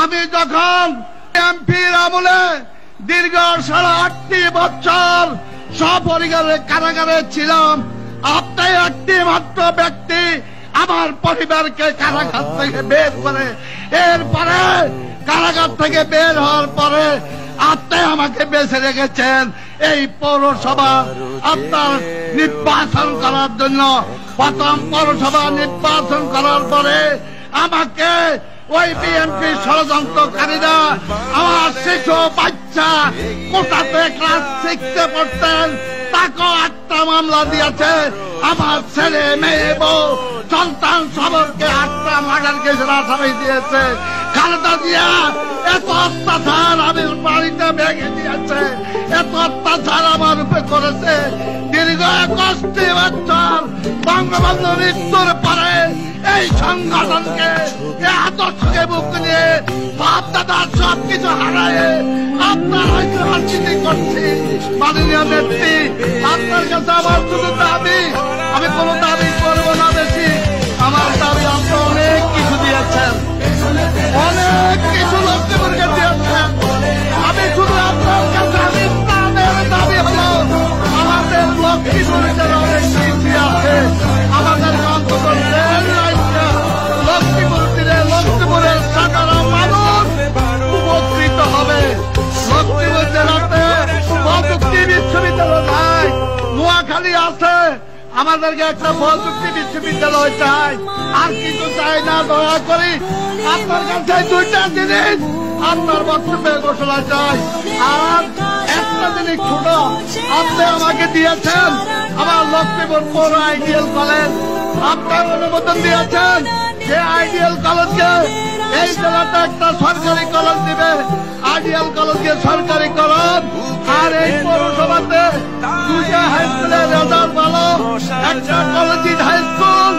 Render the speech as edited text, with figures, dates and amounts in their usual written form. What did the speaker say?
আমি যখন এমপির আমলে দীর্ঘ 8.5 বছর সপরিবারে কারাগারে ছিলাম, আপনি একটি মাত্র ব্যক্তি আমার পরিবারকে কারাগার থেকে বের করে, এরপরে কারাগার থেকে বের হওয়ার পরে আপনি আমাকে বেঁচে রেখেছেন এই পৌরসভা আপনার নির্বাচন করার জন্য। প্রথম পৌরসভা নির্বাচন করার পরে আমাকে ওই বিএনপি ষড়যন্ত্রকারীরা আমার শিশু বাচ্চা কোটাতে ক্লাস 6-এ পড়তেন, তাকেও 8টা মামলা দিয়েছে। আমার ছেলে মেয়ে বউ সন্তান সবরকে 8টা মার্ডার কেসের আসামি দিয়েছে। খালেদা জিয়া এত অত্যাচার আমি বাড়িতে ভেঙে দিয়েছে, এত অত্যাচার আমার উপরে করেছে। দীর্ঘ 21 বছর বঙ্গবন্ধু মৃত্যুর পরে এই সংগঠনকে, এই আদর্শকে বুক নিয়ে বাপ দাদা সবকিছু হারায় আপনার হয়তো রাজনীতি করছি। মাননীয় নেত্রী, আপনার কাছে আমার শুধু দাবি, আমি কোনো দাবি করবো না বেশি। আমার দাবি আপনি অনেক কিছু দিয়েছেন, অনেক কিছু লক্ষ্মীপুরকে দিয়েছেন। আমি শুধু আপনার কাছে আমি প্রাণের দাবি হলো আমাদের লক্ষ্মীপুরের অনেক কিছু আছে, আমাদের অন্তত লক্ষ্মীপুর তীরে লক্ষ্মীপুরের সাধারণ মানুষ উপকৃত হবে। লক্ষ্মীপুর জেলাতে প্রযুক্তি বিশ্ববিদ্যালয় নাই, নোয়াখালী আছে, আমাদেরকে একটা প্রযুক্তি বিশ্ববিদ্যালয় চাই, আর কিছু চাই না। দয়া করি আপনার কাছে 2টা জিনিস আপনার বক্তব্যে ঘোষণা চাই। আর একটা জিনিস ছোট আপনি আমাকে দিয়েছেন, আমার লক্ষ্মীপুর পৌর আইডিয়াল কলেজ আপনার অনুমোদন দিয়েছেন। যে আইডিয়াল কলেজকে এই জেলাতে একটা সরকারি কলেজ দিবে, আইডিয়াল কলেজকে সরকারি কলেজ। আর এই পৌরসভাতে 2টা হাই স্কুলের রেজাল্ট ভালো, একটা কলেজ হাই স্কুল